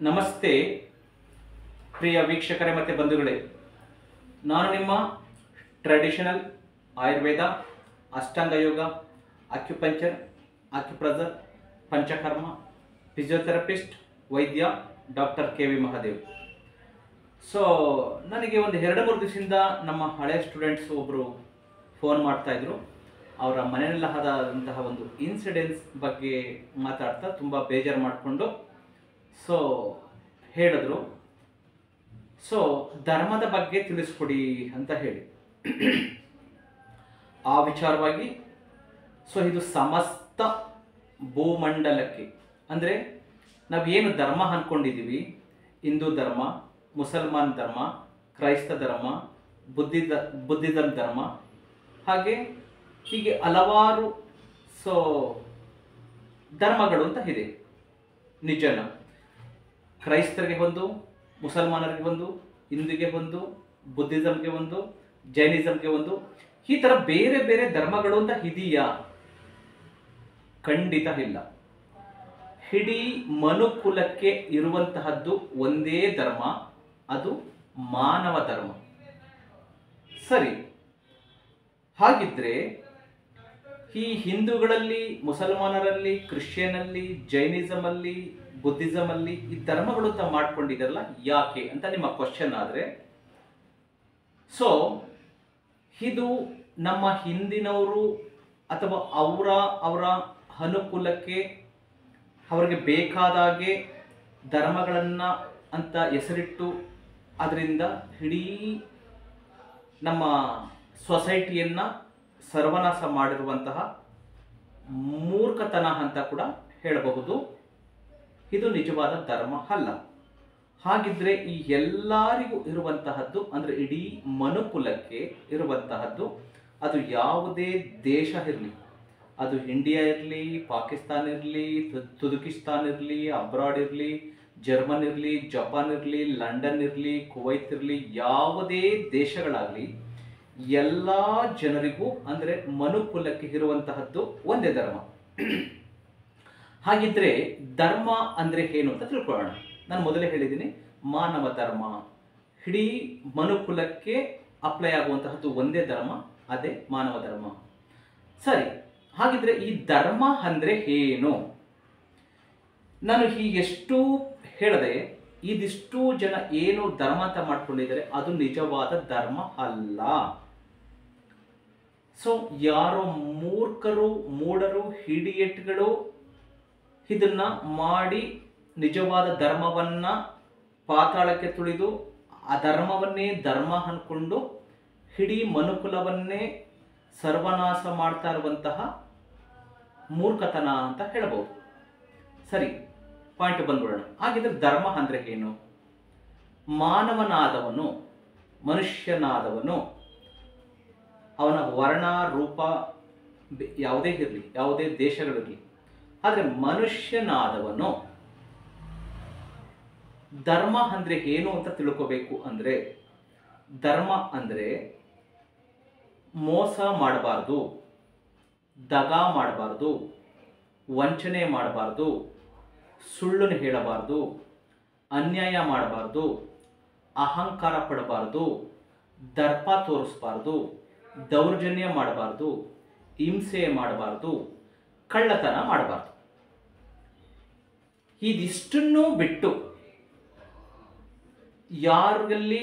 ನಮಸ್ತೆ ಪ್ರಿಯ ವೀಕ್ಷಕರೇ ಮತ್ತು ಬಂಧುಗಳೇ, ನಾನು ನಿಮ್ಮ ಟ್ರೆಡಿಷನಲ್ ಆಯುರ್ವೇದ, ಅಷ್ಟಾಂಗ ಯೋಗ, ಅಕ್ಯುಪಂಚರ್, ಅಕ್ಯುಪ್ರೆಷರ್, ಪಂಚಕರ್ಮ, ಫಿಸಿಯೋಥೆರಪಿಸ್ಟ್, ವೈದ್ಯ ಡಾಕ್ಟರ್ ಕೆ.ವಿ. ಮಹಾದೇವ್. ನನಗೆ ಒಂದು 2-3 ದಿವಸದಿಂದ ನಮ್ಮ ಹಳೆಯ ಸ್ಟೂಡೆಂಟ್ಸ್ ಒಬ್ಬರು ಫೋನ್ ಮಾಡ್ತಾಯಿದ್ರು. ಅವರ ಮನೆಯಲ್ಲ ಆದಂತಹ ಒಂದು ಇನ್ಸಿಡೆನ್ಸ್ ಬಗ್ಗೆ ಮಾತಾಡ್ತಾ ತುಂಬ ಬೇಜಾರು ಮಾಡಿಕೊಂಡು ಹೇಳಿದ್ರು. ಧರ್ಮದ ಬಗ್ಗೆ ತಿಳಿಸ್ಕೊಡಿ ಅಂತ ಹೇಳಿ ಆ ವಿಚಾರವಾಗಿ ಇದು ಸಮಸ್ತ ಭೂಮಂಡಲಕ್ಕೆ, ಅಂದರೆ ನಾವೇನು ಧರ್ಮ ಅಂದ್ಕೊಂಡಿದ್ದೀವಿ, ಹಿಂದೂ ಧರ್ಮ, ಮುಸಲ್ಮಾನ್ ಧರ್ಮ, ಕ್ರೈಸ್ತ ಧರ್ಮ, ಬುದ್ಧಿಸಂ ಧರ್ಮ, ಹೀಗೆ ಹಲವಾರು ಧರ್ಮಗಳು ಅಂತ ಇದೆ. ನಿಜನ ಕ್ರೈಸ್ತರಿಗೆ ಒಂದು, ಮುಸಲ್ಮಾನರಿಗೆ ಒಂದು, ಹಿಂದೂಗೆ ಒಂದು, ಬುದ್ಧಿಸಂಗೆ ಒಂದು, ಜೈನಿಸಂಗೆ ಒಂದು, ಈ ಥರ ಬೇರೆ ಬೇರೆ ಧರ್ಮಗಳು ಅಂತ ಇದೆಯಾ? ಖಂಡಿತ ಇಲ್ಲ. ಇಡೀ ಮನುಕುಲಕ್ಕೆ ಇರುವಂತಹದ್ದು ಒಂದೇ ಧರ್ಮ, ಅದು ಮಾನವ ಧರ್ಮ. ಸರಿ, ಹಾಗಿದ್ರೆ ಈ ಹಿಂದೂಗಳಲ್ಲಿ, ಮುಸಲ್ಮಾನರಲ್ಲಿ, ಕ್ರಿಶ್ಚಿಯನಲ್ಲಿ, ಜೈನಿಸಮಲ್ಲಿ, ಬುದ್ಧಿಸಮಲ್ಲಿ ಈ ಧರ್ಮಗಳು ಅಂತ ಮಾಡ್ಕೊಂಡಿದ್ದಾರಲ್ಲ, ಯಾಕೆ ಅಂತ ನಿಮ್ಮ ಕ್ವಶನ್ ಆದರೆ, ಇದು ನಮ್ಮ ಹಿಂದಿನವರು ಅಥವಾ ಅವರ ಅನುಕೂಲಕ್ಕೆ ಅವರಿಗೆ ಬೇಕಾದಾಗೆ ಧರ್ಮಗಳನ್ನು ಅಂತ ಹೆಸರಿಟ್ಟು ಅದರಿಂದ ಇಡೀ ನಮ್ಮ ಸೊಸೈಟಿಯನ್ನು ಸರ್ವನಾಶ ಮಾಡಿರುವಂತಹ ಮೂರ್ಖತನ ಅಂತ ಕೂಡ ಹೇಳಬಹುದು. ಇದು ನಿಜವಾದ ಧರ್ಮ ಅಲ್ಲ. ಹಾಗಿದ್ರೆ ಈ ಎಲ್ಲರಿಗೂ ಇರುವಂತಹದ್ದು, ಅಂದರೆ ಇಡೀ ಮನುಕುಲಕ್ಕೆ ಇರುವಂತಹದ್ದು, ಅದು ಯಾವುದೇ ದೇಶ ಇರಲಿ, ಅದು ಇಂಡಿಯಾ ಇರಲಿ, ಪಾಕಿಸ್ತಾನ ಇರಲಿ, ತುಜಕಿಸ್ತಾನ್ ಇರಲಿ, ಅಬ್ರಾಡ್ ಇರಲಿ, ಜರ್ಮನ್ ಇರಲಿ, ಜಪಾನ್ ಇರಲಿ, ಲಂಡನ್ ಇರಲಿ, ಕುವೈತ್ ಇರಲಿ, ಯಾವುದೇ ದೇಶಗಳಾಗಲಿ, ಎಲ್ಲ ಜನರಿಗೂ ಅಂದರೆ ಮನುಕುಲಕ್ಕೆ ಇರುವಂತಹದ್ದು ಒಂದೇ ಧರ್ಮ. ಹಾಗಿದ್ರೆ ಧರ್ಮ ಅಂದರೆ ಏನು ಅಂತ ತಿಳ್ಕೊಳ್ಳೋಣ. ನಾನು ಮೊದಲೇ ಹೇಳಿದ್ದೀನಿ, ಮಾನವ ಧರ್ಮ, ಇಡೀ ಮನುಕುಲಕ್ಕೆ ಅಪ್ಲೈ ಆಗುವಂತಹದ್ದು ಒಂದೇ ಧರ್ಮ, ಅದೇ ಮಾನವ ಧರ್ಮ. ಸರಿ, ಹಾಗಿದ್ರೆ ಈ ಧರ್ಮ ಅಂದರೆ ಏನು? ನಾನು ಎಷ್ಟು ಹೇಳಿದೆ, ಇದಿಷ್ಟು ಜನ ಏನು ಧರ್ಮ ಅಂತ ಮಾಡ್ಕೊಂಡಿದ್ದಾರೆ, ಅದು ನಿಜವಾದ ಧರ್ಮ ಅಲ್ಲ. ಯಾರೋ ಮೂರ್ಖರು, ಮೂಢರು, ಹಿಡಿಯಟ್ಗಳು ಇದನ್ನ ಮಾಡಿ ನಿಜವಾದ ಧರ್ಮವನ್ನ ಪಾತಾಳಕ್ಕೆ ತುಳಿದು ಆ ಧರ್ಮವನ್ನೇ ಧರ್ಮ ಅನ್ಕೊಂಡು ಇಡೀ ಮನುಕುಲವನ್ನೇ ಸರ್ವನಾಶ ಮಾಡ್ತಾ ಇರುವಂತಹ ಮೂರ್ಖತನ ಅಂತ ಹೇಳಬಹುದು. ಸರಿ, ಪಾಯಿಂಟ್ ಬಂದ್ಬಿಡೋಣ. ಹಾಗಿದ್ರೆ ಧರ್ಮ ಅಂದ್ರೆ ಏನು? ಮಾನವನಾದವನು, ಮನುಷ್ಯನಾದವನು, ಅವನ ವರ್ಣ ರೂಪ ಯಾವುದೇ ಇರಲಿ, ಯಾವುದೇ ದೇಶಗಳಿರಲಿ, ಆದರೆ ಮನುಷ್ಯನಾದವನು ಧರ್ಮ ಅಂದ್ರೆ ಏನು ಅಂತ ತಿಳ್ಕೋಬೇಕು. ಅಂದ್ರೆ ಧರ್ಮ ಅಂದ್ರೆ ಮೋಸ ಮಾಡಬಾರ್ದು, ದಗಾ ಮಾಡಬಾರ್ದು, ವಂಚನೆ ಮಾಡಬಾರ್ದು, ಸುಳ್ಳನ್ನು ಹೇಳಬಾರ್ದು, ಅನ್ಯಾಯ ಮಾಡಬಾರ್ದು, ಅಹಂಕಾರ ಪಡಬಾರ್ದು, ದರ್ಪ ತೋರಿಸಬಾರ್ದು, ದೌರ್ಜನ್ಯ ಮಾಡಬಾರ್ದು, ಹಿಂಸೆ ಮಾಡಬಾರ್ದು, ಕಳ್ಳತನ ಮಾಡಬಾರ್ದು. ಇದಿಷ್ಟನ್ನು ಬಿಟ್ಟು ಯಾರಲ್ಲಿ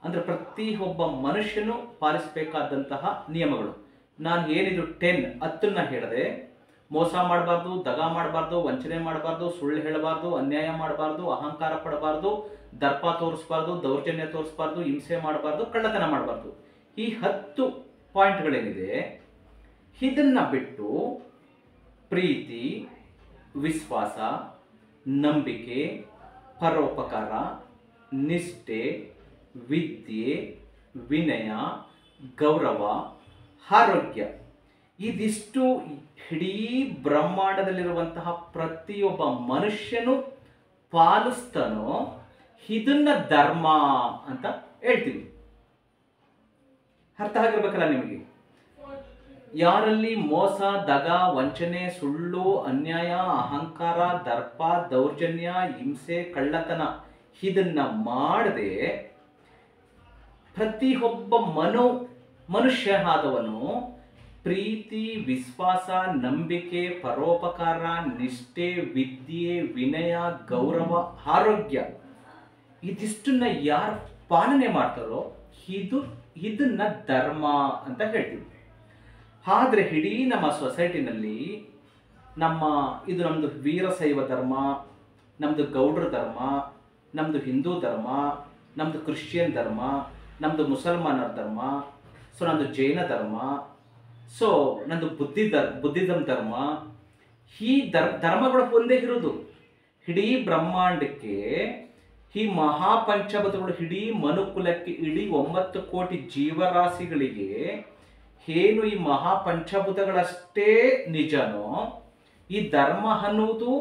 ಅಂದ್ರೆ ಪ್ರತಿಯೊಬ್ಬ ಮನುಷ್ಯನು ಪಾಲಿಸಬೇಕಾದಂತಹ ನಿಯಮಗಳು, ನಾನು ಏನಿದು 10 ಹೇಳಿದೆ. ಮೋಸ ಮಾಡಬಾರ್ದು, ದಗಾ ಮಾಡಬಾರ್ದು, ವಂಚನೆ ಮಾಡಬಾರ್ದು, ಸುಳ್ಳು ಹೇಳಬಾರ್ದು, ಅನ್ಯಾಯ ಮಾಡಬಾರ್ದು, ಅಹಂಕಾರ ಪಡಬಾರ್ದು, ದರ್ಪ ತೋರಿಸಬಾರ್ದು, ದೌರ್ಜನ್ಯ ತೋರಿಸಬಾರ್ದು, ಹಿಂಸೆ ಮಾಡಬಾರ್ದು, ಕಳ್ಳತನ ಮಾಡಬಾರ್ದು. ಈ 10 ಪಾಯಿಂಟ್ಗಳೇನಿದೆ, ಇದನ್ನ ಬಿಟ್ಟು ಪ್ರೀತಿ, ವಿಶ್ವಾಸ, ನಂಬಿಕೆ, ಪರೋಪಕಾರ, ನಿಷ್ಠೆ, ವಿದ್ಯೆ, ವಿನಯ, ಗೌರವ, ಆರೋಗ್ಯ, ಇದಿಷ್ಟು ಇಡೀ ಬ್ರಹ್ಮಾಂಡದಲ್ಲಿರುವಂತಹ ಪ್ರತಿಯೊಬ್ಬ ಮನುಷ್ಯನು ಪಾಲಿಸ್ತಾನೋ ಇದನ್ನ ಧರ್ಮ ಅಂತ ಹೇಳ್ತೀವಿ. ಅರ್ಥ ಆಗಿರ್ಬೇಕಲ್ಲ ನಿಮಗೆ? ಯಾರಲ್ಲಿ ಮೋಸ, ದಗ, ವಂಚನೆ, ಸುಳ್ಳು, ಅನ್ಯಾಯ, ಅಹಂಕಾರ, ದರ್ಪ, ದೌರ್ಜನ್ಯ, ಹಿಂಸೆ, ಕಳ್ಳತನ ಇದನ್ನ ಮಾಡದೆ ಪ್ರತಿಯೊಬ್ಬ ಮನುಷ್ಯ ಆದವನು ಪ್ರೀತಿ, ವಿಶ್ವಾಸ, ನಂಬಿಕೆ, ಪರೋಪಕಾರ, ನಿಷ್ಠೆ, ವಿದ್ಯೆ, ವಿನಯ, ಗೌರವ, ಆರೋಗ್ಯ ಇದಿಷ್ಟನ್ನ ಯಾರು ಪಾಲನೆ ಮಾಡ್ತಾರೋ ಇದನ್ನ ಧರ್ಮ ಅಂತ ಹೇಳ್ತೀವಿ. ಆದರೆ ಇಡೀ ನಮ್ಮ ಸೊಸೈಟಿನಲ್ಲಿ ಇದು ನಮ್ಮದು ವೀರಶೈವ ಧರ್ಮ, ನಮ್ಮದು ಗೌಡ್ರ ಧರ್ಮ, ನಮ್ಮದು ಹಿಂದೂ ಧರ್ಮ, ನಮ್ಮದು ಕ್ರಿಶ್ಚಿಯನ್ ಧರ್ಮ, ನಮ್ಮದು ಮುಸಲ್ಮಾನರ ಧರ್ಮ, ಸೊ ನಮ್ಮದು ಜೈನ ಧರ್ಮ, ಸೊ ನಮ್ಮದು ಬುದ್ಧಿಸಮ್ ಧರ್ಮ. ಈ ಧರ್ಮಗಳು ಒಂದೇ ಇರೋದು. ಇಡೀ ಬ್ರಹ್ಮಾಂಡಕ್ಕೆ, ಈ ಮಹಾಪಂಚಭೂತಗಳು ಇಡೀ ಮನುಕುಲಕ್ಕೆ, ಇಡೀ 9 ಕೋಟಿ ಜೀವರಾಶಿಗಳಿಗೆ ಏನು ಈ ಮಹಾಪಂಚಭೂತಗಳಷ್ಟೇ ನಿಜನೋ, ಈ ಧರ್ಮ ಅನ್ನುವುದು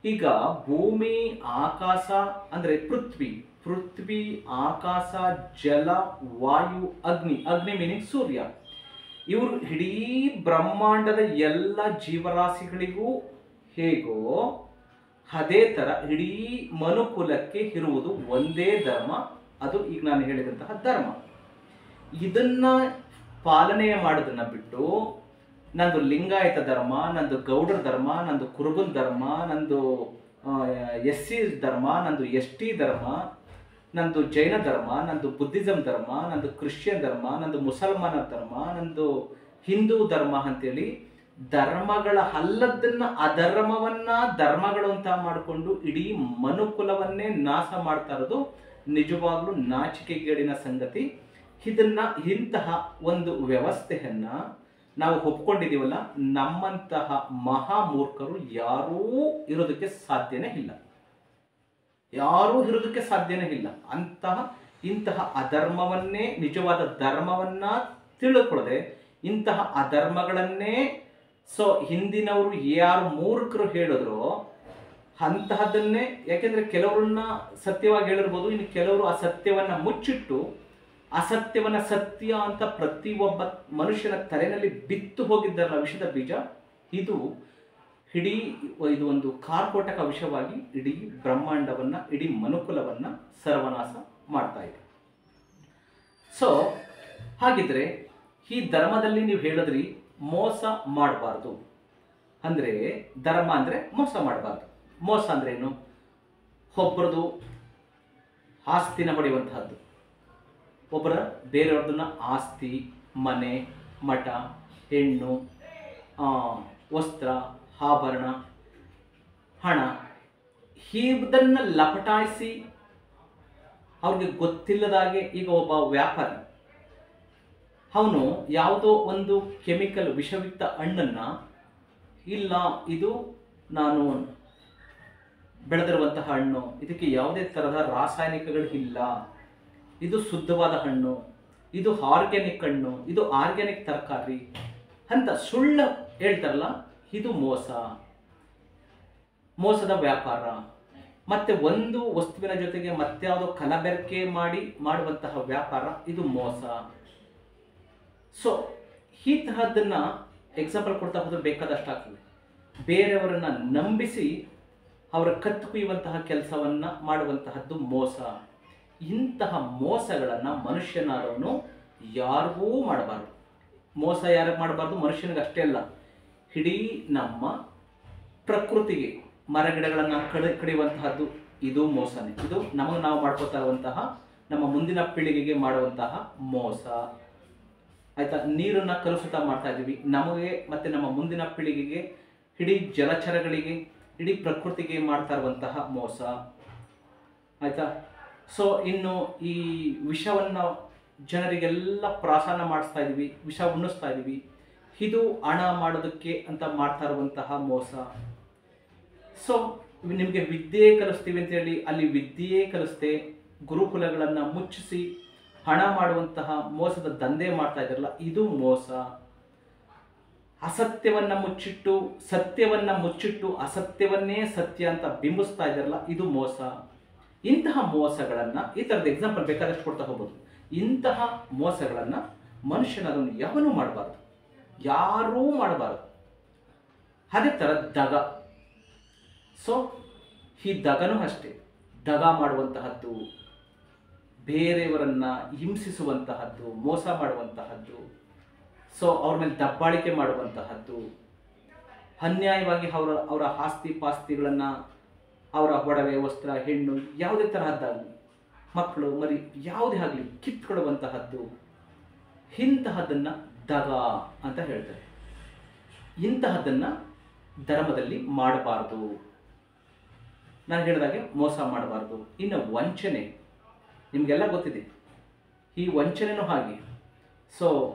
ಈಗ ಭೂಮಿ, ಆಕಾಶ ಅಂದರೆ ಪೃಥ್ವಿ, ಆಕಾಶ, ಜಲ, ವಾಯು, ಅಗ್ನಿ ಮೀನಿಂಗ್ ಸೂರ್ಯ, ಇವರು ಇಡೀ ಬ್ರಹ್ಮಾಂಡದ ಎಲ್ಲ ಜೀವರಾಶಿಗಳಿಗೂ ಹೇಗೋ ಅದೇ ಥರ ಇಡೀ ಮನುಕುಲಕ್ಕೆ ಇರುವುದು ಒಂದೇ ಧರ್ಮ. ಅದು ಈಗ ನಾನು ಹೇಳಿದಂತಹ ಧರ್ಮ. ಇದನ್ನ ಪಾಲನೆ ಮಾಡೋದನ್ನ ಬಿಟ್ಟು ನಂದು ಲಿಂಗಾಯತ ಧರ್ಮ, ನಂದು ಗೌಡ್ರ ಧರ್ಮ, ನಂದು ಕುರುಬನ್ ಧರ್ಮ, ನಂದು SC ಧರ್ಮ, ನಂದು ST ಧರ್ಮ, ನಂದು ಜೈನ ಧರ್ಮ, ನಂದು ಬುದ್ಧಿಸಮ್ ಧರ್ಮ, ನಂದು ಕ್ರಿಶ್ಚಿಯನ್ ಧರ್ಮ, ನಂದು ಮುಸಲ್ಮಾನ ಧರ್ಮ, ನಂದು ಹಿಂದೂ ಧರ್ಮ ಅಂತೇಳಿ ಧರ್ಮಗಳ ಅಲ್ಲದನ್ನ ಅಧರ್ಮವನ್ನ ಧರ್ಮಗಳು ಅಂತ ಮಾಡಿಕೊಂಡು ಇಡೀ ಮನುಕುಲವನ್ನೇ ನಾಶ ಮಾಡ್ತಾ ಇರೋದು ನಿಜವಾಗ್ಲೂ ನಾಚಿಕೆಗೇಡಿನ ಸಂಗತಿ. ಇಂತಹ ಒಂದು ವ್ಯವಸ್ಥೆಯನ್ನ ನಾವು ಒಪ್ಕೊಂಡಿದ್ದೀವಲ್ಲ, ನಮ್ಮಂತಹ ಮಹಾಮೂರ್ಖರು ಯಾರೂ ಇರೋದಕ್ಕೆ ಸಾಧ್ಯನೇ ಇಲ್ಲ. ಇಂತಹ ಅಧರ್ಮವನ್ನೇ ನಿಜವಾದ ಧರ್ಮವನ್ನ ತಿಳ್ಕೊಳ್ಳದೆ ಇಂತಹ ಅಧರ್ಮಗಳನ್ನೇ ಹಿಂದಿನವರು ಯಾರು ಮೂರ್ಖರು ಹೇಳಿದ್ರು ಅಂತಹದನ್ನೇ, ಯಾಕೆಂದ್ರೆ ಕೆಲವರನ್ನ ಸತ್ಯವಾಗಿ ಹೇಳಿರ್ಬೋದು, ಇನ್ನು ಕೆಲವರು ಆ ಸತ್ಯವನ್ನ ಮುಚ್ಚಿಟ್ಟು ಅಸತ್ಯವನ್ನ ಸತ್ಯ ಅಂತ ಪ್ರತಿಯೊಬ್ಬ ಮನುಷ್ಯನ ತಲೆಯಲ್ಲಿ ಬಿತ್ತು ಹೋಗಿದ್ದಾರಲ್ಲ ವಿಷದ ಬೀಜ, ಇದು ಒಂದು ಕಾರ್ಕೋಟಕ ವಿಷವಾಗಿ ಇಡೀ ಬ್ರಹ್ಮಾಂಡವನ್ನ, ಇಡೀ ಮನುಕುಲವನ್ನ ಸರ್ವನಾಶ ಮಾಡ್ತಾ ಇದೆ. ಸೊ ಹಾಗಿದ್ರೆ ಈ ಧರ್ಮದಲ್ಲಿ ನೀವು ಹೇಳಿದ್ರಿ ಮೋಸ ಮಾಡಬಾರ್ದು ಅಂದ್ರೆ, ಧರ್ಮ ಅಂದ್ರೆ ಮೋಸ ಮಾಡಬಾರ್ದು. ಮೋಸ ಅಂದ್ರೆ ಏನು? ಒಬ್ಬರದು ಆಸ್ತಿನ ಹೊಡೆಯುವಂತಹದ್ದು, ಬೇರೆಯವ್ರದನ್ನ ಆಸ್ತಿ, ಮನೆ, ಮಠ, ಹೆಣ್ಣು, ವಸ್ತ್ರ, ಆಭರಣ, ಹಣ ಇದನ್ನ ಲಪಟಾಯಿಸಿ ಅವ್ರಿಗೆ ಗೊತ್ತಿಲ್ಲದಾಗೆ, ಈಗ ಒಬ್ಬ ವ್ಯಾಪಾರಿ ಅವನು ಯಾವುದೋ ಒಂದು ಕೆಮಿಕಲ್ ವಿಷಯುಕ್ತ ಹಣ್ಣನ್ನ, ಇಲ್ಲ ಇದು ನಾನು ಬೆಳೆದಿರುವಂತಹ ಹಣ್ಣು, ಇದಕ್ಕೆ ಯಾವುದೇ ತರಹದ ರಾಸಾಯನಿಕಗಳು ಇಲ್ಲ, ಇದು ಶುದ್ಧವಾದ ಹಣ್ಣು, ಇದು ಆರ್ಗ್ಯಾನಿಕ್ ಹಣ್ಣು, ಇದು ಆರ್ಗ್ಯಾನಿಕ್ ತರಕಾರಿ ಅಂತ ಸುಳ್ಳು ಹೇಳ್ತಾರಲ್ಲ, ಇದು ಮೋಸದ ವ್ಯಾಪಾರ. ಮತ್ತೆ ಒಂದು ವಸ್ತುವಿನ ಜೊತೆಗೆ ಮತ್ತೆ ಯಾವುದೋ ಕಲಬೆರಕೆ ಮಾಡುವಂತಹ ವ್ಯಾಪಾರ, ಇದು ಮೋಸ. ಸೊ ಈ ತರಹದನ್ನ ಎಕ್ಸಾಂಪಲ್ ಕೊಡ್ತಾ ಹೋದ್ರೆ ಬೇಕಾದಷ್ಟು ಆಗ್ತದೆ. ಬೇರೆಯವರನ್ನ ನಂಬಿಸಿ ಅವರ ಕತ್ತು ಕುಯ್ಯುವಂತಹ ಕೆಲಸವನ್ನ ಮಾಡುವಂತಹದ್ದು ಮೋಸ. ಇಂತಹ ಮೋಸಗಳನ್ನ ಮನುಷ್ಯನಾದವನು ಯಾರಿಗೂ ಮಾಡಬಾರ್ದು. ಮೋಸ ಯಾರಿಗೆ ಮಾಡಬಾರ್ದು? ಮನುಷ್ಯನಿಗೆ ಅಷ್ಟೇ ಅಲ್ಲ, ಇಡೀ ನಮ್ಮ ಪ್ರಕೃತಿಗೆ, ಮರಗಿಡಗಳನ್ನ ಕಡಿಯುವಂತಹದ್ದು ಇದು ಮೋಸನೇ. ಇದು ನಮಗೆ ನಾವು ಮಾಡ್ಕೋತಾ ಇರುವಂತಹ, ನಮ್ಮ ಮುಂದಿನ ಪೀಳಿಗೆಗೆ ಮಾಡುವಂತಹ ಮೋಸ. ಆಯ್ತಾ? ನೀರನ್ನ ಕಲುಷಿತ ಮಾಡ್ತಾ ಇದ್ದೀವಿ, ನಮಗೆ ಮತ್ತೆ ನಮ್ಮ ಮುಂದಿನ ಪೀಳಿಗೆಗೆ, ಇಡೀ ಜಲಚರಗಳಿಗೆ, ಇಡೀ ಪ್ರಕೃತಿಗೆ ಮಾಡ್ತಾ ಇರುವಂತಹ ಮೋಸ. ಆಯ್ತಾ? ಸೊ ಇನ್ನು ಈ ವಿಷವನ್ನ ಜನರಿಗೆಲ್ಲ ಪ್ರಾಶನ ಮಾಡಿಸ್ತಾ ಇದೀವಿ, ವಿಷ ಉಣ್ಣಿಸ್ತಾ ಇದೀವಿ, ಇದು ಹಣ ಮಾಡೋದಕ್ಕೆ ಅಂತ ಮಾಡ್ತಾ ಇರುವಂತಹ ಮೋಸ. ಸೊ ನಿಮಗೆ ವಿದ್ಯೆ ಕಲಿಸ್ತೀವಿ ಅಂತೇಳಿ ಅಲ್ಲಿ ವಿದ್ಯೆ ಕಲಿಸ್ತೆ ಗುರುಕುಲಗಳನ್ನು ಮುಚ್ಚಿಸಿ ಹಣ ಮಾಡುವಂತಹ ಮೋಸದ ದಂಧೆ ಮಾಡ್ತಾ ಇದ್ದಾರಲ್ಲ, ಇದು ಮೋಸ. ಅಸತ್ಯವನ್ನ ಮುಚ್ಚಿಟ್ಟು ಸತ್ಯವನ್ನ ಮುಚ್ಚಿಟ್ಟು ಅಸತ್ಯವನ್ನೇ ಸತ್ಯ ಅಂತ ಬಿಂಬಿಸ್ತಾ ಇದ್ದಾರಲ್ಲ, ಇದು ಮೋಸ. ಇಂತಹ ಮೋಸಗಳನ್ನ, ಈ ಥರದ ಎಕ್ಸಾಂಪಲ್ ಬೇಕಾದಷ್ಟು ಕೊಡ್ತಾ ಹೋಗ್ಬೋದು. ಇಂತಹ ಮೋಸಗಳನ್ನ ಮನುಷ್ಯನದನ್ನು ಯಾವನೂ ಮಾಡಬಾರ್ದು. ಯಾರೂ ಮಾಡಬಾರದು. ಅದೇ ಥರ ದಗ. ಸೊ ಈ ದಗನೂ ಅಷ್ಟೇ, ದಗ ಮಾಡುವಂತಹದ್ದು, ಬೇರೆಯವರನ್ನು ಹಿಂಸಿಸುವಂತಹದ್ದು, ಮೋಸ ಮಾಡುವಂತಹದ್ದು, ಸೊ ಅವ್ರ ಮೇಲೆ ದಬ್ಬಾಳಿಕೆ ಮಾಡುವಂತಹದ್ದು, ಅನ್ಯಾಯವಾಗಿ ಅವರ ಆಸ್ತಿ ಪಾಸ್ತಿಗಳನ್ನು, ಅವರ ಒಡವೆ ವಸ್ತ್ರ, ಹೆಣ್ಣು, ಯಾವುದೇ ತರಹದ್ದಾಗಲಿ, ಮಕ್ಕಳು ಮರಿ ಯಾವುದೇ ಆಗಲಿ ಕಿತ್ಕೊಳ್ಳುವಂತಹದ್ದು, ಇಂತಹದ್ದನ್ನು ದಗ ಅಂತ ಹೇಳ್ತಾರೆ. ಇಂತಹದ್ದನ್ನು ಧರ್ಮದಲ್ಲಿ ಮಾಡಬಾರ್ದು. ನಾನು ಹೇಳಿದಾಗೆ ಮೋಸ ಮಾಡಬಾರ್ದು. ಇನ್ನು ವಂಚನೆ, ನಿಮಗೆಲ್ಲ ಗೊತ್ತಿದೆ, ಈ ವಂಚನೆನೂ ಹಾಗೆ. ಸೊ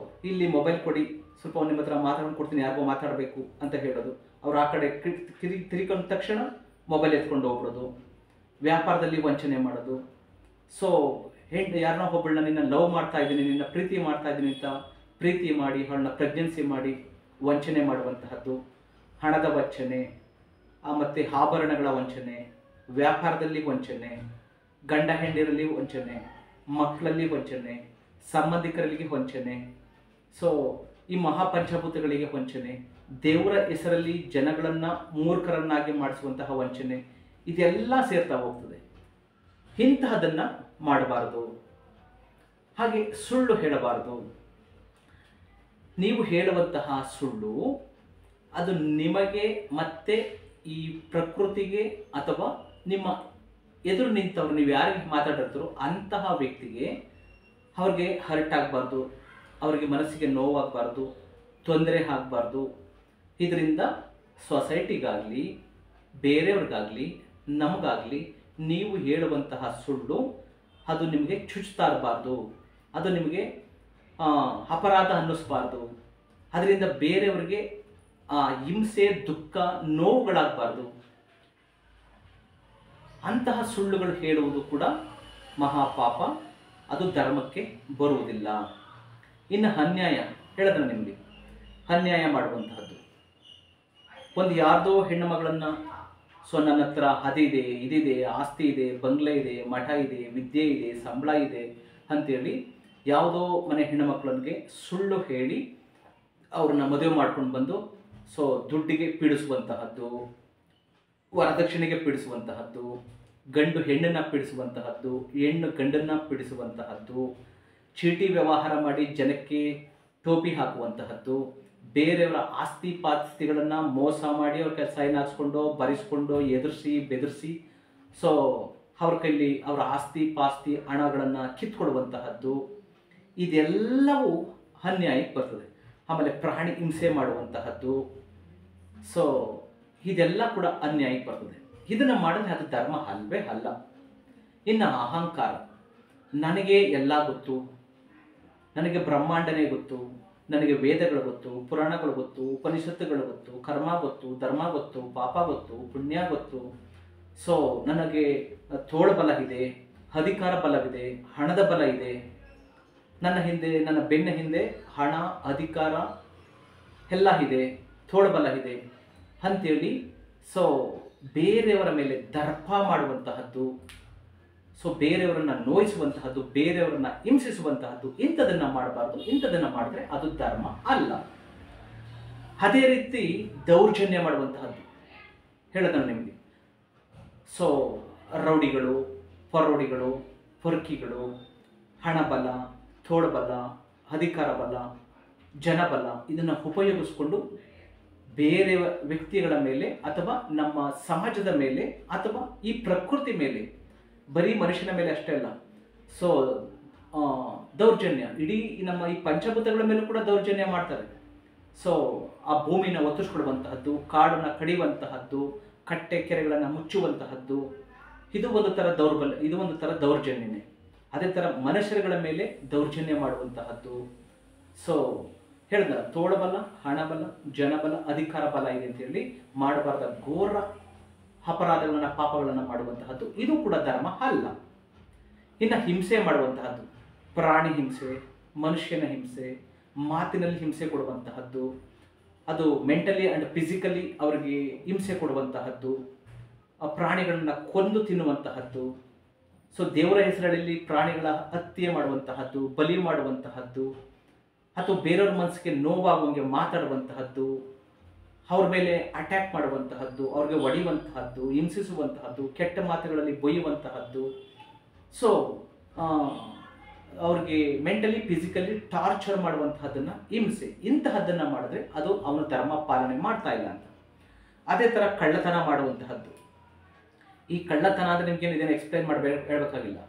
ಇಲ್ಲಿ ಮೊಬೈಲ್ ಕೊಡಿ, ಸ್ವಲ್ಪ ನಿಮ್ಮ ಹತ್ರ ಮಾತಾಡ್ಕೊಂಡು ಕೊಡ್ತೀನಿ, ಯಾರಿಗೋ ಮಾತಾಡಬೇಕು ಅಂತ ಹೇಳೋದು, ಅವ್ರು ಆ ಕಡೆ ತಿರ್ಕೊಂಡ ತಕ್ಷಣ ಮೊಬೈಲ್ ಎತ್ಕೊಂಡು ಹೋಗ್ಬಿಡೋದು, ವ್ಯಾಪಾರದಲ್ಲಿ ವಂಚನೆ ಮಾಡೋದು. ಸೊ ಯಾರನ್ನೋ ಒಬ್ಬಳನ್ನ ನಿನ್ನ ಲವ್ ಮಾಡ್ತಾ ಇದ್ದೀನಿ, ನಿನ್ನ ಪ್ರೀತಿ ಮಾಡ್ತಾ ಇದ್ದೀನಿ ಅಂತ ಪ್ರೀತಿ ಮಾಡಿ ಅವಳನ್ನ ಪ್ರೆಗ್ನೆನ್ಸಿ ಮಾಡಿ ವಂಚನೆ ಮಾಡುವಂತಹದ್ದು, ಹಣದ ವಂಚನೆ, ಮತ್ತು ಆಭರಣಗಳ ವಂಚನೆ, ವ್ಯಾಪಾರದಲ್ಲಿ ವಂಚನೆ, ಗಂಡ ಹೆಂಡಿರಲ್ಲಿ ವಂಚನೆ, ಮಕ್ಕಳಲ್ಲಿ ವಂಚನೆ, ಸಂಬಂಧಿಕರಿಗೆ ವಂಚನೆ, ಸೊ ಈ ಮಹಾಪಂಚಭೂತಗಳಿಗೆ ವಂಚನೆ, ದೇವರ ಹೆಸರಲ್ಲಿ ಜನಗಳನ್ನು ಮೂರ್ಖರನ್ನಾಗಿ ಮಾಡಿಸುವಂತಹ ವಂಚನೆ, ಇದೆಲ್ಲ ಸೇರ್ತಾ ಹೋಗ್ತದೆ. ಇಂತಹದನ್ನು ಮಾಡಬಾರದು. ಹಾಗೆ ಸುಳ್ಳು ಹೇಳಬಾರದು. ನೀವು ಹೇಳುವಂತಹ ಸುಳ್ಳು ಅದು ನಿಮಗೆ ಮತ್ತೆ ಈ ಪ್ರಕೃತಿಗೆ ಅಥವಾ ನಿಮ್ಮ ಎದುರು ನಿಂತವ್ರು, ನೀವು ಯಾರಿಗೆ ಮಾತಾಡಿರ್ತಾರೋ ಅಂತಹ ವ್ಯಕ್ತಿಗೆ ಅವ್ರಿಗೆ ಹರ್ಟ್ ಆಗಬಾರ್ದು, ಅವರಿಗೆ ಮನಸ್ಸಿಗೆ ನೋವಾಗಬಾರ್ದು, ತೊಂದರೆ ಆಗಬಾರ್ದು. ಇದರಿಂದ ಸೊಸೈಟಿಗಾಗಲಿ, ಬೇರೆಯವ್ರಿಗಾಗಲಿ, ನಮಗಾಗಲಿ ನೀವು ಹೇಳುವಂತಹ ಸುಳ್ಳು ಅದು ನಿಮಗೆ ಚುಚ್ತಾ ಇರಬಾರ್ದು, ಅದು ನಿಮಗೆ ಅಪರಾಧ ಅನ್ನಿಸ್ಬಾರ್ದು. ಅದರಿಂದ ಬೇರೆಯವ್ರಿಗೆ ಹಿಂಸೆ, ದುಃಖ, ನೋವುಗಳಾಗಬಾರ್ದು. ಅಂತಹ ಸುಳ್ಳುಗಳು ಹೇಳುವುದು ಕೂಡ ಮಹಾಪಾಪ, ಅದು ಧರ್ಮಕ್ಕೆ ಬರುವುದಿಲ್ಲ. ಇನ್ನು ಅನ್ಯಾಯ ಹೇಳಿದ್ರೆ ನಿಮಗೆ, ಅನ್ಯಾಯ ಮಾಡುವಂತಹದ್ದು, ಒಂದು ಯಾರ್ದೋ ಹೆಣ್ಣು ಮಗಳನ್ನು, ಸೊ ನನ್ನ ಹತ್ರ ಅದಿದೆ, ಇದಿದೆ, ಆಸ್ತಿ ಇದೆ, ಬಂಗ್ಲೆ ಇದೆ, ಮಠ ಇದೆ, ವಿದ್ಯೆ ಇದೆ, ಸಂಬಳ ಇದೆ ಅಂಥೇಳಿ ಯಾವುದೋ ಮನೆ ಹೆಣ್ಣು ಮಕ್ಕಳಿಗೆ ಸುಳ್ಳು ಹೇಳಿ ಅವ್ರನ್ನ ಮದುವೆ ಮಾಡ್ಕೊಂಡು ಬಂದು ಸೊ ದುಡ್ಡಿಗೆ ಪೀಡಿಸುವಂತಹದ್ದು, ವರದಕ್ಷಿಣೆಗೆ ಪೀಡಿಸುವಂತಹದ್ದು, ಗಂಡು ಹೆಣ್ಣನ್ನು ಪೀಡಿಸುವಂತಹದ್ದು, ಹೆಣ್ಣು ಗಂಡನ್ನು ಪೀಡಿಸುವಂತಹದ್ದು, ಚೀಟಿ ವ್ಯವಹಾರ ಮಾಡಿ ಜನಕ್ಕೆ ಟೋಪಿ ಹಾಕುವಂತಹದ್ದು, ಬೇರೆಯವರ ಆಸ್ತಿ ಪಾಸ್ತಿಗಳನ್ನು ಮೋಸ ಮಾಡಿ ಅವ್ರ ಸೈನ್ ಹಾಕ್ಸ್ಕೊಂಡು ಬರೆಸ್ಕೊಂಡು ಎದುರಿಸಿ ಬೆದರಿಸಿ ಸೊ ಅವ್ರ ಕೈಲಿ ಅವರ ಆಸ್ತಿ ಪಾಸ್ತಿ ಹಣಗಳನ್ನು ಕಿತ್ಕೊಡುವಂತಹದ್ದು, ಇದೆಲ್ಲವೂ ಅನ್ಯಾಯಕ್ಕೆ ಬರ್ತದೆ. ಆಮೇಲೆ ಪ್ರಾಣಿ ಹಿಂಸೆ ಮಾಡುವಂತಹದ್ದು, ಸೊ ಇದೆಲ್ಲ ಕೂಡ ಅನ್ಯಾಯಕ್ಕೆ ಬರ್ತದೆ. ಇದನ್ನು ಮಾಡಿದ್ರೆ ಅದು ಧರ್ಮ ಅಲ್ವೇ ಅಲ್ಲ. ಇನ್ನು ಅಹಂಕಾರ, ನನಗೆ ಎಲ್ಲ ಗೊತ್ತು, ನನಗೆ ಬ್ರಹ್ಮಾಂಡನೇ ಗೊತ್ತು, ನನಗೆ ವೇದಗಳು ಗೊತ್ತು, ಪುರಾಣಗಳು ಗೊತ್ತು, ಉಪನಿಷತ್ತುಗಳು ಗೊತ್ತು, ಕರ್ಮ ಗೊತ್ತು, ಧರ್ಮ ಗೊತ್ತು, ಪಾಪ ಗೊತ್ತು, ಪುಣ್ಯ ಗೊತ್ತು, ಸೊ ನನಗೆ ತೋಳ್ಬಲ ಇದೆ, ಅಧಿಕಾರ ಬಲವಿದೆ, ಹಣದ ಬಲ ಇದೆ, ನನ್ನ ಹಿಂದೆ, ನನ್ನ ಬೆನ್ನ ಹಿಂದೆ ಹಣ, ಅಧಿಕಾರ ಎಲ್ಲ ಇದೆ, ತೋಳ್ಬಲ ಇದೆ ಅಂಥೇಳಿ ಸೊ ಬೇರೆಯವರ ಮೇಲೆ ದರ್ಪ ಮಾಡುವಂತಹದ್ದು, ಸೊ ಬೇರೆಯವರನ್ನ ನೋಯಿಸುವಂತಹದ್ದು, ಬೇರೆಯವರನ್ನ ಹಿಂಸಿಸುವಂತಹದ್ದು, ಇಂಥದನ್ನು ಮಾಡಬಾರ್ದು. ಇಂಥದನ್ನು ಮಾಡಿದ್ರೆ ಅದು ಧರ್ಮ ಅಲ್ಲ. ಅದೇ ರೀತಿ ದೌರ್ಜನ್ಯ ಮಾಡುವಂತಹದ್ದು ಹೇಳಿದ ನಿಮಗೆ, ಸೊ ರೌಡಿಗಳು, ಪರೌಡಿಗಳು, ಪೊರ್ಕಿಗಳು, ಹಣಬಲ, ತೋಳ್ಬಲ, ಅಧಿಕಾರ ಬಲ, ಜನಬಲ ಇದನ್ನು ಉಪಯೋಗಿಸ್ಕೊಂಡು ಬೇರೆ ವ್ಯಕ್ತಿಗಳ ಮೇಲೆ ಅಥವಾ ನಮ್ಮ ಸಮಾಜದ ಮೇಲೆ ಅಥವಾ ಈ ಪ್ರಕೃತಿ ಮೇಲೆ, ಬರೀ ಮನುಷ್ಯನ ಮೇಲೆ ಅಷ್ಟೇ ಅಲ್ಲ, ಸೊ ದೌರ್ಜನ್ಯ, ಇಡೀ ನಮ್ಮ ಈ ಪಂಚಭೂತಗಳ ಮೇಲೂ ಕೂಡ ದೌರ್ಜನ್ಯ ಮಾಡ್ತಾರೆ. ಸೊ ಆ ಭೂಮಿನ ಒತ್ತಿಸ್ಕೊಡುವಂತಹದ್ದು, ಕಾಡನ್ನು ಕಡಿಯುವಂತಹದ್ದು, ಕಟ್ಟೆ ಕೆರೆಗಳನ್ನು ಮುಚ್ಚುವಂತಹದ್ದು, ಇದು ಒಂದು ಥರ ದೌರ್ಬಲ್ಯ, ಇದು ಒಂದು ಥರ ದೌರ್ಜನ್ಯನೇ. ಅದೇ ಥರ ಮನುಷ್ಯರುಗಳ ಮೇಲೆ ದೌರ್ಜನ್ಯ ಮಾಡುವಂತಹದ್ದು, ಸೊ ಹೇಳಿದ ತೋಳಬಲ, ಹಣಬಲ, ಜನಬಲ, ಅಧಿಕಾರ ಬಲ ಇದೆ ಅಂತೇಳಿ ಮಾಡಬಾರ್ದ ಘೋರ ಅಪರಾಧಗಳನ್ನು, ಪಾಪಗಳನ್ನು ಮಾಡುವಂತಹದ್ದು, ಇದು ಕೂಡ ಧರ್ಮ ಅಲ್ಲ. ಇನ್ನು ಹಿಂಸೆ ಮಾಡುವಂತಹದ್ದು, ಪ್ರಾಣಿ ಹಿಂಸೆ, ಮನುಷ್ಯನ ಹಿಂಸೆ, ಮಾತಿನಲ್ಲಿ ಹಿಂಸೆ ಕೊಡುವಂತಹದ್ದು, ಅದು ಮೆಂಟಲಿ ಆ್ಯಂಡ್ ಫಿಸಿಕಲಿ ಅವರಿಗೆ ಹಿಂಸೆ ಕೊಡುವಂತಹದ್ದು, ಪ್ರಾಣಿಗಳನ್ನು ಕೊಂದು ತಿನ್ನುವಂತಹದ್ದು, ಸೊ ದೇವರ ಹೆಸರಲ್ಲಿ ಪ್ರಾಣಿಗಳ ಹತ್ಯೆ ಮಾಡುವಂತಹದ್ದು, ಬಲಿ ಮಾಡುವಂತಹದ್ದು, ಅಥವಾ ಬೇರೆಯವ್ರ ಮನಸ್ಸಿಗೆ ನೋವಾಗುವಂಗೆ ಮಾತಾಡುವಂತಹದ್ದು, ಅವ್ರ ಮೇಲೆ ಅಟ್ಯಾಕ್ ಮಾಡುವಂತಹದ್ದು, ಅವ್ರಿಗೆ ಹೊಡೆಯುವಂತಹದ್ದು, ಹಿಂಸಿಸುವಂತಹದ್ದು, ಕೆಟ್ಟ ಮಾತುಗಳಲ್ಲಿ ಬೊಯ್ಯುವಂತಹದ್ದು, ಸೊ ಅವ್ರಿಗೆ ಮೆಂಟಲಿ ಫಿಸಿಕಲಿ ಟಾರ್ಚರ್ ಮಾಡುವಂತಹದ್ದನ್ನು, ಹಿಂಸೆ ಇಂತಹದ್ದನ್ನು ಮಾಡಿದ್ರೆ ಅದು ಅವನು ಧರ್ಮ ಪಾಲನೆ ಮಾಡ್ತಾ ಇಲ್ಲ ಅಂತ. ಅದೇ ಥರ ಕಳ್ಳತನ ಮಾಡುವಂತಹದ್ದು. ಈ ಕಳ್ಳತನ ಅಂದರೆ ನಿಮ್ಗೇನು ಇದನ್ನು ಎಕ್ಸ್ಪ್ಲೈನ್ ಹೇಳ್ಬೇಕಾಗಿಲ್ಲ.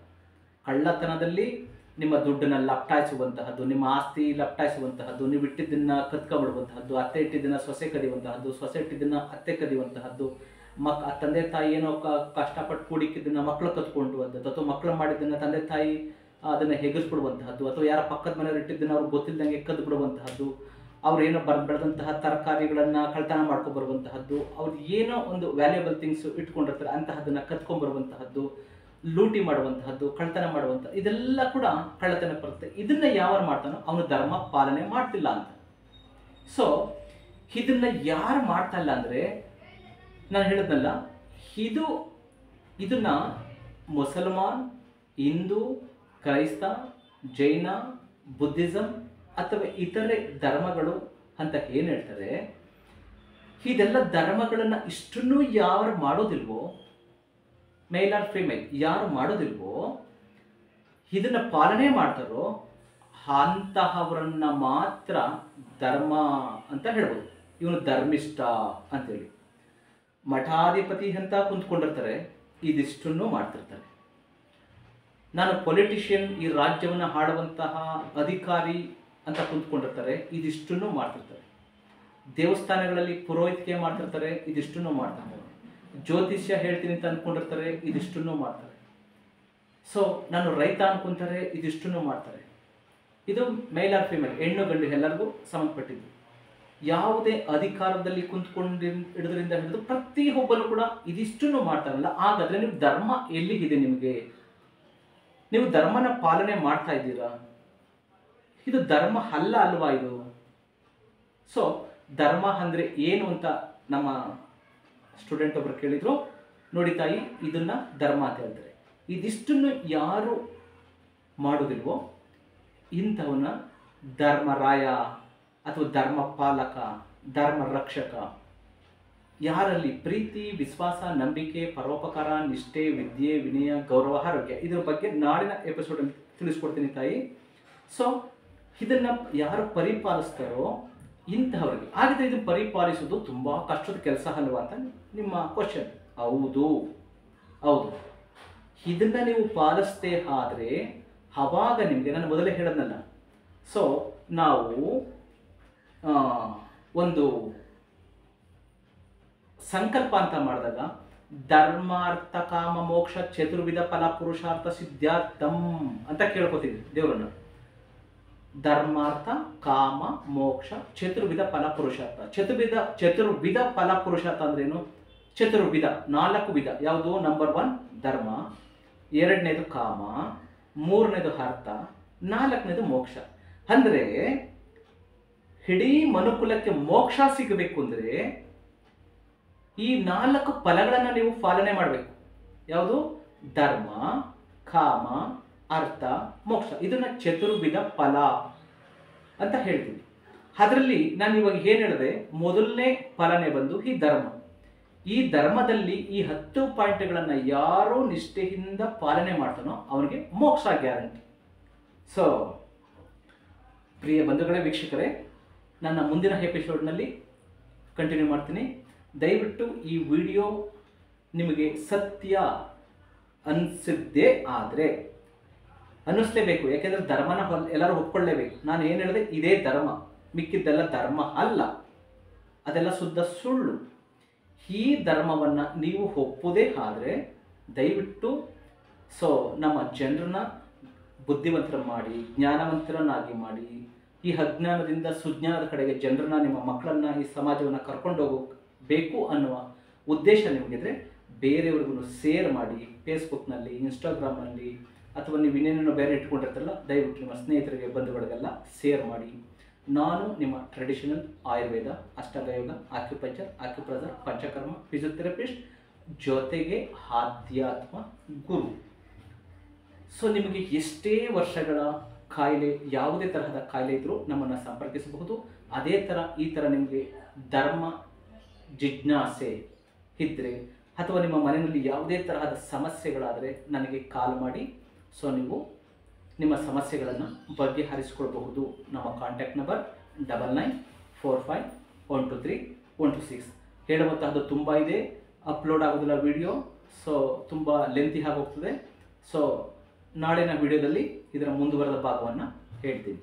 ಕಳ್ಳತನದಲ್ಲಿ ನಿಮ್ಮ ದುಡ್ಡನ್ನು ಲಪ್ಟಾಯಿಸುವಂತಹದ್ದು, ನಿಮ್ಮ ಆಸ್ತಿ ಲಪ್ಟಾಯಿಸುವಂತಹದ್ದು, ನೀವು ಇಟ್ಟಿದ್ದನ್ನು ಕದ್ಕೊಂಡ್ಬಿಡುವಂತಹದ್ದು, ಅತ್ತೆ ಇಟ್ಟಿದ್ದನ್ನು ಸೊಸೆ ಕದಿಯುವಂತಹದ್ದು, ಸೊಸೆ ಇಟ್ಟಿದ್ದನ್ನು ಅತ್ತೆ ಕದಿಯುವಂತಹದ್ದು, ತಂದೆ ತಾಯಿ ಏನೋ ಕಷ್ಟಪಟ್ಟು ಕೂಡಿಕ್ಕಿದ್ದನ್ನು ಮಕ್ಕಳು ಕತ್ಕೊಂಡುವಂಥದ್ದು, ಅಥವಾ ಮಕ್ಕಳು ಮಾಡಿದ್ದನ್ನು ತಂದೆ ತಾಯಿ ಅದನ್ನು ಹೆಗರಿಸ್ಬಿಡುವಂತಹದ್ದು, ಅಥವಾ ಯಾರ ಪಕ್ಕದ ಮನೆಯವ್ರು ಇಟ್ಟಿದ್ದನ್ನು ಅವ್ರು ಗೊತ್ತಿಲ್ಲದಂಗೆ ಕದ್ದು ಬಿಡುವಂತಹದ್ದು, ಅವ್ರು ಏನೋ ಬೆಳೆದಂತಹ ತರಕಾರಿಗಳನ್ನು ಕಳ್ತನ ಮಾಡ್ಕೊಂಡ್ಬರುವಂತಹದ್ದು, ಅವ್ರು ಏನೋ ಒಂದು ವ್ಯಾಲ್ಯೂಬಲ್ ಥಿಂಗ್ಸ್ ಇಟ್ಕೊಂಡಿರ್ತಾರೆ ಅಂತಹದನ್ನು ಕತ್ಕೊಂಡ್ಬರುವಂತಹದ್ದು, ಲೂಟಿ ಮಾಡುವಂತಹದ್ದು, ಕಳ್ತನ ಮಾಡುವಂಥದ್ದು, ಇದೆಲ್ಲ ಕೂಡ ಕಳ್ಳತನ ಬರುತ್ತೆ. ಇದನ್ನು ಯಾರು ಮಾಡ್ತಾನೋ ಅವನು ಧರ್ಮ ಪಾಲನೆ ಮಾಡ್ತಿಲ್ಲ ಅಂತ. ಸೊ ಇದನ್ನು ಯಾರು ಮಾಡ್ತಾ ಇಲ್ಲ ಅಂದರೆ, ನಾನು ಹೇಳಿದ್ನಲ್ಲ, ಇದನ್ನು ಮುಸಲ್ಮಾನ್, ಹಿಂದೂ, ಕ್ರೈಸ್ತ, ಜೈನ, ಬುದ್ಧಿಸಮ್ ಅಥವಾ ಇತರೆ ಧರ್ಮಗಳು ಅಂತ ಏನು ಹೇಳ್ತಾರೆ, ಇದೆಲ್ಲ ಧರ್ಮಗಳನ್ನು ಇಷ್ಟನ್ನು ಯಾರು ಮಾಡೋದಿಲ್ವೋ, ಮೇಲ್ ಆರ್ ಫಿಮೇಲ್ ಯಾರು ಮಾಡೋದಿಲ್ವೋ, ಇದನ್ನು ಪಾಲನೆ ಮಾಡ್ತಾರೋ ಅಂತಹವರನ್ನ ಮಾತ್ರ ಧರ್ಮ ಅಂತ ಹೇಳ್ಬೋದು. ಇವನು ಧರ್ಮಿಷ್ಠ ಅಂತೇಳಿ. ಮಠಾಧಿಪತಿ ಅಂತ ಕುಂತ್ಕೊಂಡಿರ್ತಾರೆ, ಇದಿಷ್ಟನ್ನು ಮಾಡ್ತಿರ್ತಾರೆ. ನಾನು ಪೊಲಿಟಿಷಿಯನ್, ಈ ರಾಜ್ಯವನ್ನು ಆಳುವಂತಹ ಅಧಿಕಾರಿ ಅಂತ ಕುಂತ್ಕೊಂಡಿರ್ತಾರೆ, ಇದಿಷ್ಟನ್ನು ಮಾಡ್ತಿರ್ತಾರೆ. ದೇವಸ್ಥಾನಗಳಲ್ಲಿ ಪುರೋಹಿತಿಕೆ ಮಾಡ್ತಿರ್ತಾರೆ, ಇದಿಷ್ಟನ್ನು ಮಾಡ್ತಿರ್ತಾರೆ. ಜ್ಯೋತಿಷ್ಯ ಹೇಳ್ತೀನಿ ಅಂತ ಅಂದ್ಕೊಂಡಿರ್ತಾರೆ, ಇದಿಷ್ಟನ್ನು ಮಾಡ್ತಾರೆ. ಸೊ ನಾನು ರೈತ ಅನ್ಕೊಂತಾರೆ, ಇದಿಷ್ಟನ್ನು ಮಾಡ್ತಾರೆ. ಇದು ಮೇಲ್ ಆರ್ ಫಿಮೇಲ್, ಹೆಣ್ಣು ಗಂಡು ಎಲ್ಲರಿಗೂ ಸಂಬಂಧಪಟ್ಟಿದ್ದು. ಯಾವುದೇ ಅಧಿಕಾರದಲ್ಲಿ ಹಿಡಿದ್ರಿಂದ ಹಿಡಿದು ಪ್ರತಿಯೊಬ್ಬರು ಕೂಡ ಇದಿಷ್ಟನ್ನು ಮಾಡ್ತಾರಲ್ಲ, ಹಾಗಾದ್ರೆ ನೀವು ಧರ್ಮ ಎಲ್ಲಿಗಿದೆ? ನಿಮಗೆ ನೀವು ಧರ್ಮನ ಪಾಲನೆ ಮಾಡ್ತಾ ಇದ್ದೀರಾ? ಇದು ಧರ್ಮ ಅಲ್ವಾ ಇದು? ಸೊ ಧರ್ಮ ಅಂದರೆ ಏನು ಅಂತ ನಮ್ಮ ಸ್ಟೂಡೆಂಟ್ ಒಬ್ರು ಕೇಳಿದ್ರು. ನೋಡಿ ತಾಯಿ, ಇದನ್ನ ಧರ್ಮ ಅಂತ ಹೇಳ್ತಾರೆ. ಇದಿಷ್ಟನ್ನು ಯಾರು ಮಾಡೋದಿಲ್ವೋ ಇಂಥವನ್ನ ಧರ್ಮರಾಯ ಅಥವಾ ಧರ್ಮ ಪಾಲಕ, ಧರ್ಮ ರಕ್ಷಕ. ಯಾರಲ್ಲಿ ಪ್ರೀತಿ, ವಿಶ್ವಾಸ, ನಂಬಿಕೆ, ಪರೋಪಕಾರ, ನಿಷ್ಠೆ, ವಿದ್ಯೆ, ವಿನಯ, ಗೌರವ, ಆರೋಗ್ಯ, ಇದ್ರ ಬಗ್ಗೆ ನಾಳಿನ ಎಪಿಸೋಡಲ್ಲಿ ತಿಳಿಸ್ಕೊಡ್ತೀನಿ ತಾಯಿ. ಸೊ ಇದನ್ನು ಯಾರು ಪರಿಪಾಲಿಸ್ತಾರೋ ಇಂತಹವರಿಗೆ. ಹಾಗಿದ್ರೆ ಇದನ್ನು ಪರಿಪಾಲಿಸೋದು ತುಂಬ ಕಷ್ಟದ ಕೆಲಸ ಅಲ್ವಾ ಅಂತ ನಿಮ್ಮ ಕ್ವಶನ್. ಹೌದು. ಇದನ್ನು ನೀವು ಪಾಲಿಸದೆ ಆದರೆ ಅವಾಗ ನಿಮಗೆ, ನಾನು ಮೊದಲೇ ಹೇಳೋದಲ್ಲ, ಸೊ ನಾವು ಒಂದು ಸಂಕಲ್ಪ ಅಂತ ಮಾಡಿದಾಗ ಧರ್ಮಾರ್ಥ ಕಾಮ ಮೋಕ್ಷ ಚತುರ್ವಿಧ ಫಲ ಪುರುಷಾರ್ಥ ಸಿದ್ಧಾರ್ಥಂ ಅಂತ ಕೇಳ್ಕೊತೀವಿ ದೇವರನ್ನು. ಧರ್ಮಾರ್ಥ ಕಾಮ ಮೋಕ್ಷ ಚತುರ್ವಿಧ ಫಲ ಪುರುಷಾರ್ಥ. ಚತುರ್ವಿಧ ಫಲ ಪುರುಷಾರ್ಥ ಅಂದ್ರೇನು? ಚತುರ್ವಿಧ, 4 ವಿಧ. ಯಾವುದು? ನಂಬರ್ 1 ಧರ್ಮ, 2ನೇದು ಕಾಮ, 3ನೇದು ಅರ್ಥ, 4ನೇದು ಮೋಕ್ಷ. ಅಂದರೆ ಇಡೀ ಮನುಕುಲಕ್ಕೆ ಮೋಕ್ಷ ಸಿಗಬೇಕು ಅಂದರೆ ಈ 4 ಫಲಗಳನ್ನು ನೀವು ಪಾಲನೆ ಮಾಡಬೇಕು. ಯಾವುದು? ಧರ್ಮ, ಕಾಮ, ಅರ್ಥ, ಮೋಕ್ಷ. ಇದನ್ನ ಚತುರ್ವಿಧ ಫಲ ಅಂತ ಹೇಳ್ತೀವಿ. ಅದರಲ್ಲಿ ನಾನು ಇವಾಗ ಏನು ಹೇಳಿದೆ, ಮೊದಲನೇ ಫಲನೇ ಬಂದು ಈ ಧರ್ಮ. ಈ ಧರ್ಮದಲ್ಲಿ ಈ 10 ಪಾಯಿಂಟ್ಗಳನ್ನು ಯಾರು ನಿಷ್ಠೆಯಿಂದ ಪಾಲನೆ ಮಾಡ್ತಾನೋ ಅವನಿಗೆ ಮೋಕ್ಷ ಗ್ಯಾರಂಟಿ. ಸೊ ಪ್ರಿಯ ಬಂಧುಗಳೇ, ವೀಕ್ಷಕರೇ, ನನ್ನ ಮುಂದಿನ ಎಪಿಸೋಡ್ನಲ್ಲಿ ಕಂಟಿನ್ಯೂ ಮಾಡ್ತೀನಿ. ದಯವಿಟ್ಟು ಈ ವಿಡಿಯೋ ನಿಮಗೆ ಸತ್ಯ ಅನಿಸಿದ್ದೇ ಆದರೆ, ಅನ್ನಿಸ್ಲೇಬೇಕು, ಯಾಕೆಂದರೆ ಧರ್ಮನ ಎಲ್ಲರೂ ಒಪ್ಕೊಳ್ಳೇಬೇಕು. ನಾನು ಏನು ಹೇಳಿದೆ, ಇದೇ ಧರ್ಮ, ಮಿಕ್ಕಿದ್ದೆಲ್ಲ ಧರ್ಮ ಅಲ್ಲ, ಅದೆಲ್ಲ ಶುದ್ಧ ಸುಳ್ಳು. ಈ ಧರ್ಮವನ್ನು ನೀವು ಒಪ್ಪುವುದೇ ಆದರೆ ದಯವಿಟ್ಟು ನಮ್ಮ ಜನರನ್ನ ಬುದ್ಧಿವಂತರ ಮಾಡಿ, ಜ್ಞಾನವಂತರನ್ನಾಗಿ ಮಾಡಿ, ಈ ಅಜ್ಞಾನದಿಂದ ಸುಜ್ಞಾನದ ಕಡೆಗೆ ಜನರನ್ನ, ನಿಮ್ಮ ಮಕ್ಕಳನ್ನು, ಈ ಸಮಾಜವನ್ನು ಕರ್ಕೊಂಡು ಹೋಗಬೇಕು ಅನ್ನುವ ಉದ್ದೇಶ ನಿಮಗಿದ್ರೆ ಬೇರೆಯವ್ರಿಗೂ ಶೇರ್ ಮಾಡಿ. ಫೇಸ್ಬುಕ್ನಲ್ಲಿ, ಇನ್ಸ್ಟಾಗ್ರಾಮ್ನಲ್ಲಿ, ಅಥವಾ ನೀವು ಇನ್ನೇನೇನೋ ಬೇರೆ ಇಟ್ಕೊಂಡಿರ್ತಾರಲ್ಲ, ದಯವಿಟ್ಟು ನಿಮ್ಮ ಸ್ನೇಹಿತರಿಗೆ, ಬಂಧುಗಳಿಗೆಲ್ಲ ಶೇರ್ ಮಾಡಿ. ನಾನು ನಿಮ್ಮ ಟ್ರೆಡಿಷನಲ್ ಆಯುರ್ವೇದ, ಅಷ್ಟಗಯೋಗ, ಆಕ್ಯುಪಂಚರ್, ಆಕ್ಯುಪ್ರೆಷರ್, ಪಂಚಕರ್ಮ, ಫಿಸಿಯೋಥೆರಪಿಸ್ಟ್, ಜೊತೆಗೆ ಆಧ್ಯಾತ್ಮ ಗುರು. ಸೊ ನಿಮಗೆ ಎಷ್ಟೇ ವರ್ಷಗಳ ಕಾಯಿಲೆ, ಯಾವುದೇ ತರಹದ ಕಾಯಿಲೆ ಇದ್ದರೂ ನಮ್ಮನ್ನು ಸಂಪರ್ಕಿಸಬಹುದು. ಅದೇ ಥರ ಈ ಥರ ನಿಮಗೆ ಧರ್ಮ ಜಿಜ್ಞಾಸೆ ಇದ್ದರೆ ಅಥವಾ ನಿಮ್ಮ ಮನೆಯಲ್ಲಿ ಯಾವುದೇ ತರಹದ ಸಮಸ್ಯೆಗಳಾದರೆ ನನಗೆ ಕಾಲ್ ಮಾಡಿ. ಸೊ ನೀವು ನಿಮ್ಮ ಸಮಸ್ಯೆಗಳನ್ನು ಬಗೆಹರಿಸಿಕೊಳ್ಬಹುದು. ನಮ್ಮ ಕಾಂಟ್ಯಾಕ್ಟ್ ನಂಬರ್ 9945123126. ಹೇಳುವಂತಹದ್ದು ತುಂಬ ಇದೆ, ಅಪ್ಲೋಡ್ ಆಗೋದಿಲ್ಲ ವಿಡಿಯೋ, ಸೊ ತುಂಬ ಲೆಂತಿ ಆಗೋಗ್ತದೆ. ಸೊ ನಾಳಿನ ವಿಡಿಯೋದಲ್ಲಿ ಇದರ ಮುಂದುವರೆದ ಭಾಗವನ್ನು ಹೇಳ್ತೀನಿ.